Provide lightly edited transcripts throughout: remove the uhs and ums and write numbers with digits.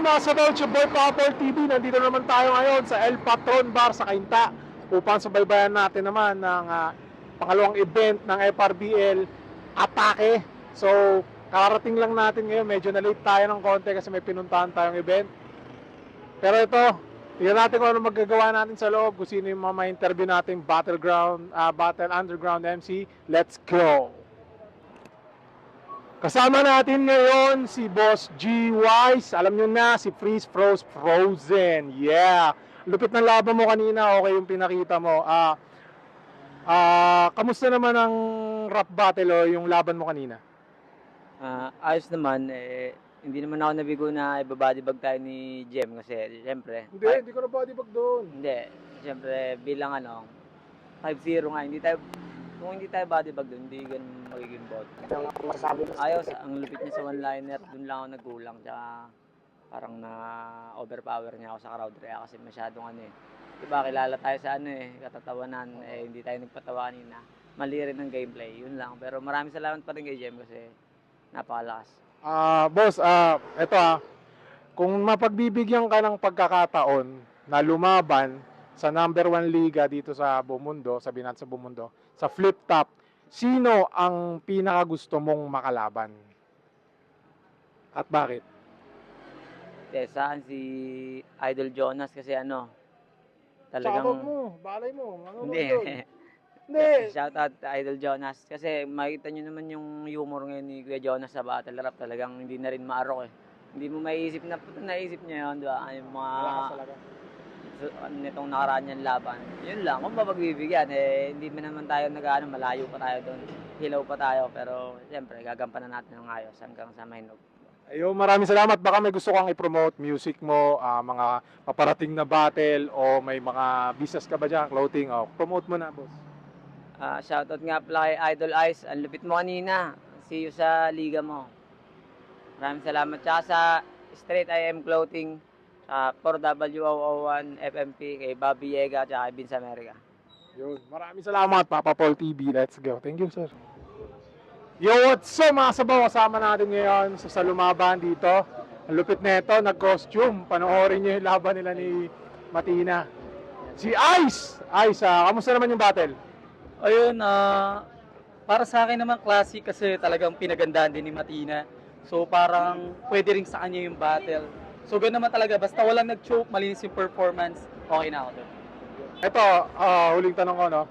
mga sabaw, your boy Popol TV. Nandito naman tayo ngayon sa El Patron Bar sa Cainta upang subaybayan natin naman ng pangalawang event ng FRBL Atake. So, karating lang natin ngayon. Medyo na late tayo ng konti kasi may pinuntahan tayong event. Pero ito, tignan natin kung ano magagawa natin sa loob, kung sino yung mga interview natin Battle Underground MC. Let's go! Kasama natin ngayon si Boss G. Wise. Alam nyo na, si Freeze Froze Frozen. Yeah! Lupit ng laban mo kanina, okay yung pinakita mo. Kamusta naman ang rap battle o yung laban mo kanina? Ayos naman, hindi naman ako nabigo na ibabadibag tayo ni Jem kasi siyempre. Hindi ko na bodybag doon. Hindi, siyempre bilang 5-0 nga, kung hindi tayo bodybag doon, hindi ganun magiging bot. Ayos, ang lupit niya sa one-liner, doon lang ako nagkulang, tsaka parang na-overpower niya ako sa crowd kaya kasi masyadong diba kilala tayo sa katatawanan, hindi tayo nagpatawa kanina. Mali rin ang gameplay, yun lang. Pero maraming salamat pa rin kay Jem kasi napakalakas. Boss, kung mapagbibigyan ka ng pagkakataon na lumaban sa number 1 liga dito sa Bumundo, sa Binat sa Bumundo, sa flip top, sino ang pinaka gusto mong makalaban? At bakit? Saan si Idol Jonas kasi talagang Sabog mo, balay mo. hindi. Hindi. Shout out to Idol Jonas kasi makita nyo naman yung humor ngayon ni Kuya Jonas sa battle rap, talagang hindi na rin maarok Hindi mo maiisip na naisip niya yun, diba? Yung mga nitong nakaraan niyang laban. Yun lang, kung mapagbibigyan, hindi man naman tayo malayo pa tayo doon. Hilaw pa tayo, pero siyempre, gagampanan natin ng ayos hanggang sa Mahinog. Ayun, maraming salamat. Baka may gusto kang i-promote music mo, mga paparating na battle, o may mga business ka ba dyan, clothing, promote mo na, boss. Shoutout nga pala kay Idol Ice. Ang lupit mo kanina. See you sa liga mo. Maraming salamat. Tsaka sa Straight IM Clothing, sa 4W001 FMP, kay Bobby Yega, tsaka kay Vince America. Yun. Maraming salamat, Papa Paul TV. Let's go. Thank you, sir. Yo, what's up mga sabaw? Kasama natin ngayon sa lumaban dito. Ang lupit nito, nag-costume. Panoorin nyo yung laban nila ni Matina. Si Ice! Ice, kamusta naman yung battle? Ayun, para sa akin naman classic kasi talagang pinagandaan din ni Matina. So parang pwede rin sa kanya yung battle. So ganoon naman talaga, basta walang nag-choke, malinis yung performance, okay na ako doon. Ito, huling tanong ko, no?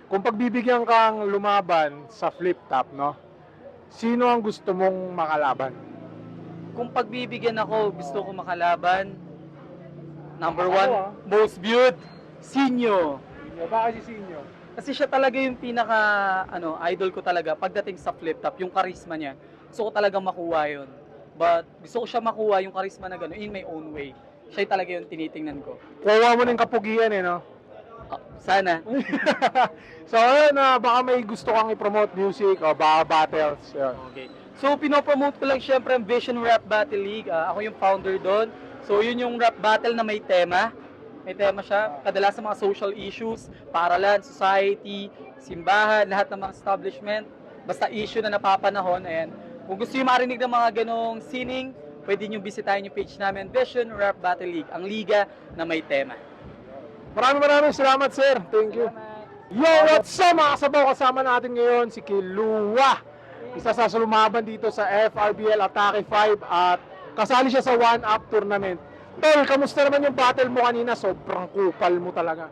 Kung pagbibigyan kang lumaban sa flip top, no? Sino ang gusto mong makalaban? Kung pagbibigyan ako, gusto ko makalaban, number 1, most viewed, Sinyo. Bakit si Sinyo? Kasi siya talaga yung pinaka idol ko talaga pagdating sa flip top, yung charisma niya. Gusto ko talaga makuha yun. But gusto ko siya makuha yung charisma na gano'n in my own way. Siya talaga yung tinitingnan ko. Kuha mo ng kapugian no? Sana. So ayun, baka may gusto kang i-promote music o baka battles. Yun. Okay. So pinopromote ko lang syempre ang Vision Rap Battle League. Ako yung founder doon. So yun yung rap battle na may tema. May tema siya, kadalasan mga social issues, paaralan, society, simbahan, lahat ng mga establishment, basta issue na napapanahon. Ayan. Kung gusto nyo marinig ng mga ganong sining, pwede nyo bisitahin yung page namin, Vision Rap Battle League, ang liga na may tema. Maraming salamat, sir. Thank you. Yo, what's up mga kasabaw? Kasama natin ngayon si Kilua. Isa sa lumaban dito sa FRBL Atake 5 at kasali siya sa one-up tournament. Tol, kamusta naman yung battle mo kanina? Sobrang kupal mo talaga.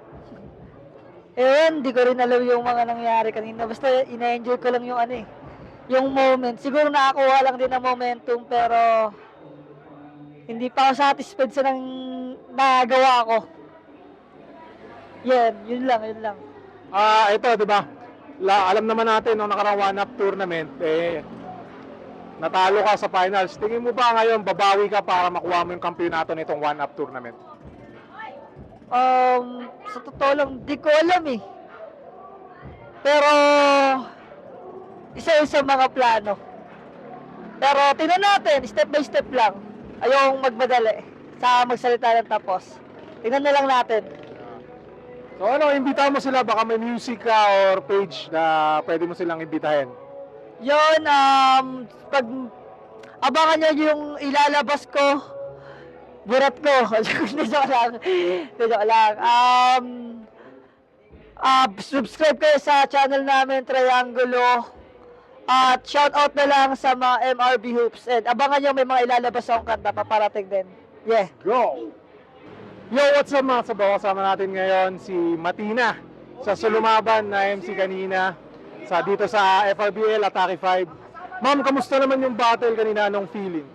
Hindi ko rin alam yung mga nangyari kanina. Basta ina-enjoy ko lang yung yung moment. Siguro nakakuha lang din ng momentum pero hindi pa ako satisfied sa nagawa ko. Yun lang. Ito, di ba? Alam naman natin, nung nakarang one-up tournament, natalo ka sa finals. Tingin mo ba ngayon, babawi ka para makuha mo yung kampiyonato nitong one-up tournament? Sa totoo lang, di ko alam Pero, isa-isa mga plano. Pero, tingnan natin, step by step lang. Ayong magmadali sa magsalita ng tapos. Tingnan na lang natin. So imbitahan mo sila, baka may music ka or page na pwede mo silang imbitahin. Pag abangan nyo yung ilalabas ko Burat ko. Hindi, joke lang. Hindi, joke lang. Subscribe kayo sa channel namin, Triangulo. At shout out na lang sa mga MRB Hoops. And abangan nyo, may mga ilalabas akong kanta paparating din. Yeah. Go! Yo, what's up mga sabaw? Kasama natin ngayon si Matina sa sulumaban na MC kanina dito sa FRBL Atake 5. Ma'am, kamusta naman yung battle kanina? Anong feeling?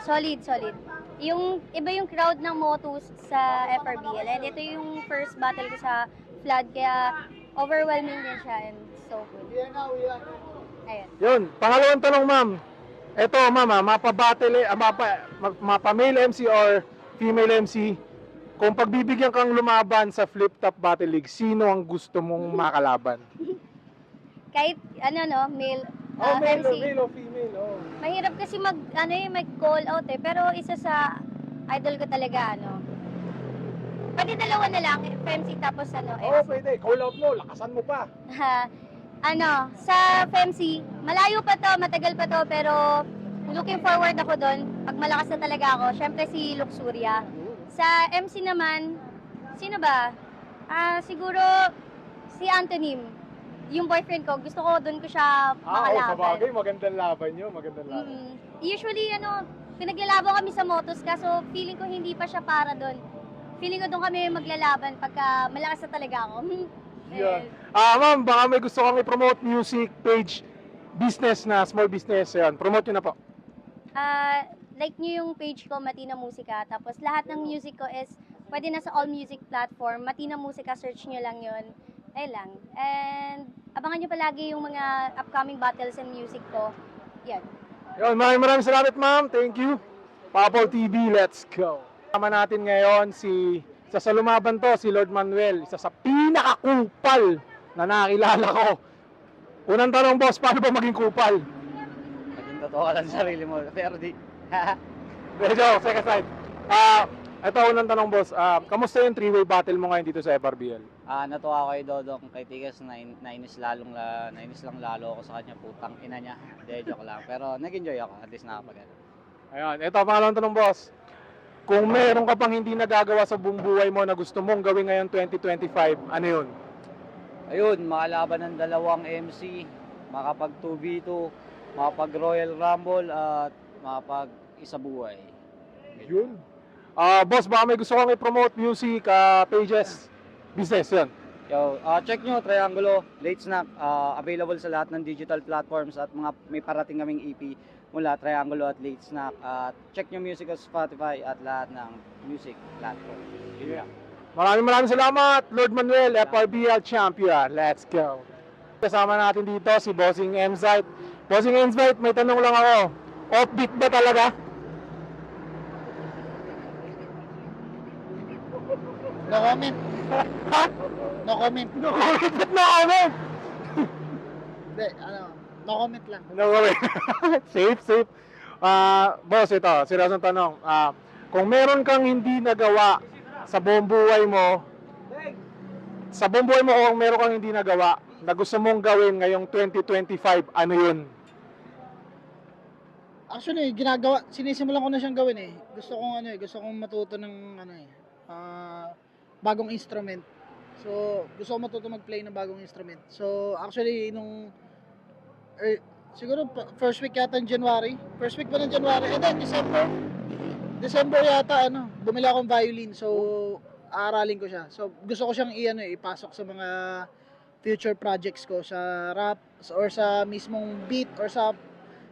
Solid, solid. Yung iba yung crowd ng Motus sa FRBL and ito yung first battle ko sa Flood kaya overwhelming din siya and so good. Ayun. Yun, pangalawang tanong ma'am. Eto ma'am, mapa-male MC or female MC, kung pagbibigyan kang lumaban sa Flip Top Battle League, sino ang gusto mong makalaban? Kahit male, MC. male o female. Oh. Mahirap kasi mag-call out pero isa sa idol ko talaga pwede dalawa na lang, FMC tapos Oo, pwede. Call out mo, lakasan mo pa. Sa FMC, malayo pa to, matagal pa to, pero looking forward ako doon. Pag malakas na talaga ako, syempre si Luxuria. Sa MC naman, sino ba? Siguro si Antonym. Yung boyfriend ko, gusto ko doon ko siya makalaban. Sa bagay, magandang laban nyo, magandang laban. Usually, pinaglalaban kami sa Motos, kaso feeling ko hindi pa siya para doon. Feeling ko doon kami maglalaban pagka malakas na talaga ako. Yan. Ma'am, baka may gusto kang i-promote music page, business na, small business, yan. Promote nyo na po. Like nyo yung page ko, Matina Musika. Tapos lahat ng music ko is pwede na sa all music platform. Matina Musika, search nyo lang yun. Ayun lang. And abangan nyo palagi yung mga upcoming battles and music ko. Yan. Yun, maraming salamat ma'am. Thank you. Papol TV, let's go. Kasama natin ngayon sa lumaban to, si Lord Manuel, isa sa pinakakupal na nakilala ko. Unang tanong boss, paano ba maging kupal? Maging totoo ka lang sa sarili mo. Pero di. Medyo, second side. Ito unang tanong boss, kamusta yung three-way battle mo ngayon dito sa FRBL? Natuwa ko kay Dodong, kay Tigas, nainis lang lalo ako sa kanya, putang ina niya. Hindi, joke lang. Pero nag-enjoy ako, at least nakapag. Ayun, ito pangalawang tanong boss. Kung meron ka pang hindi nagagawa sa buong buhay mo na gusto mong gawin ngayon 2025, ano yun? Ayun, makalaban ng dalawang MC, makapag 2v2, makapag Royal Rumble, at makapag isa buhay. Yun. Boss, baka may gusto kang i-promote music, pages, business, yun. Yo, check nyo, Triangulo, Late Snack, available sa lahat ng digital platforms at may parating kaming EP mula Triangulo at Late Snack. At check nyo music sa Spotify at lahat ng music platform. Yeah. Maraming salamat, Lord Manuel, FRBL Champion. Let's go. Kasama natin dito si Bossing Emzite. Bossing Emzite, may tanong lang ako. Offbeat ba talaga? No comment. Ha? No comment. No comment. Ba't no comment? Hindi, no comment lang. No comment. Safe. Boss, ito, seryosong tanong. Kung meron kang hindi nagawa sa buong buhay mo, kung meron kang hindi nagawa na gusto mong gawin ngayong 2025, ano yun? Actually, sinisimulan ko na siyang gawin eh. Gusto kong matuto ng bagong instrument. So, gusto ko matuto mag-play ng bagong instrument. So, actually, siguro first week yata ng January. First week pa ng January. And then, December yata, bumili akong violin. So, aaralin ko siya. So, gusto ko siyang ipasok sa mga future projects ko. Sa rap, or sa mismong beat, or sa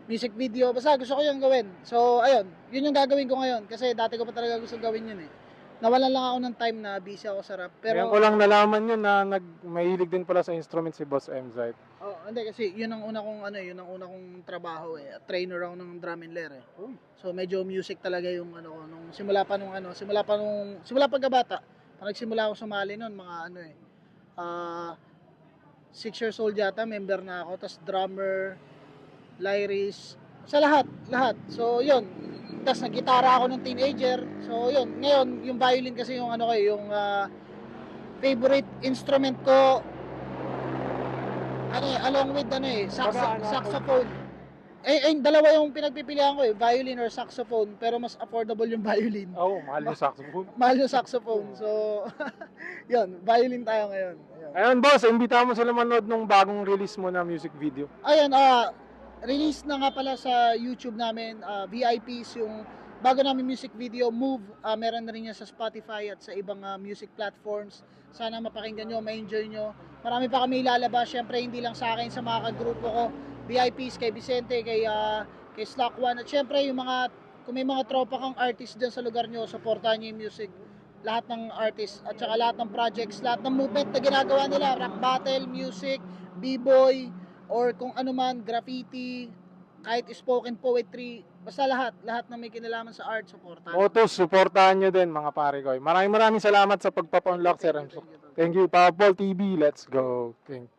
music video. Basta gusto ko yung gawin. So, ayun. Yun yung gagawin ko ngayon. Kasi dati ko pa talaga gusto gawin yun eh. Nawalan lang ako ng time na busy ako sa rap. Pero Pero ko lang nalaman yun na mahilig din pala sa instrument si Boss Emzite. hindi kasi yun ang una kong trabaho eh. Trainer ako ng drum and lyre eh. So medyo music talaga yung nung simula pagkabata. Nagsimula ako sumali noon mga 6 years old yata, member na ako, tas drummer, lyrist, sa lahat. So yun. Tas nag-gitara ako ng teenager. So yun, ngayon yung violin kasi yung favorite instrument ko along with saxophone. Dalawa yung pinagpipilian ko violin or saxophone, pero mas affordable yung violin. Oh, mahal yung saxophone. Mahal yung saxophone. So, yun, violin tayo ngayon. Ayun. Ayun, boss, imbitahan mo sila manood nung bagong release mo na music video. Ayan, release na nga pala sa YouTube namin, VIPs, yung bago namin music video, Move. Meron na rin yan sa Spotify at sa ibang music platforms. Sana mapakinggan nyo, ma-enjoy nyo. Marami pa kami ilalabas, syempre hindi lang sa akin, sa mga kagrupo ko, VIPs, kay Vicente, kay Slack One, at syempre yung mga, kung may mga tropa kang artist dyan sa lugar nyo, supportahan nyo yung music. Lahat ng artists, at saka lahat ng projects, lahat ng movement na ginagawa nila, rock battle, music, b-boy, or kung ano man, graffiti, kahit spoken poetry, basta lahat na may kinalaman sa art, supportahan. Otos, supportahan nyo din mga pare ko. Maraming salamat sa pagpapa-unlock, Sir Renzo. Thank you, Paul TV. Let's go. Thank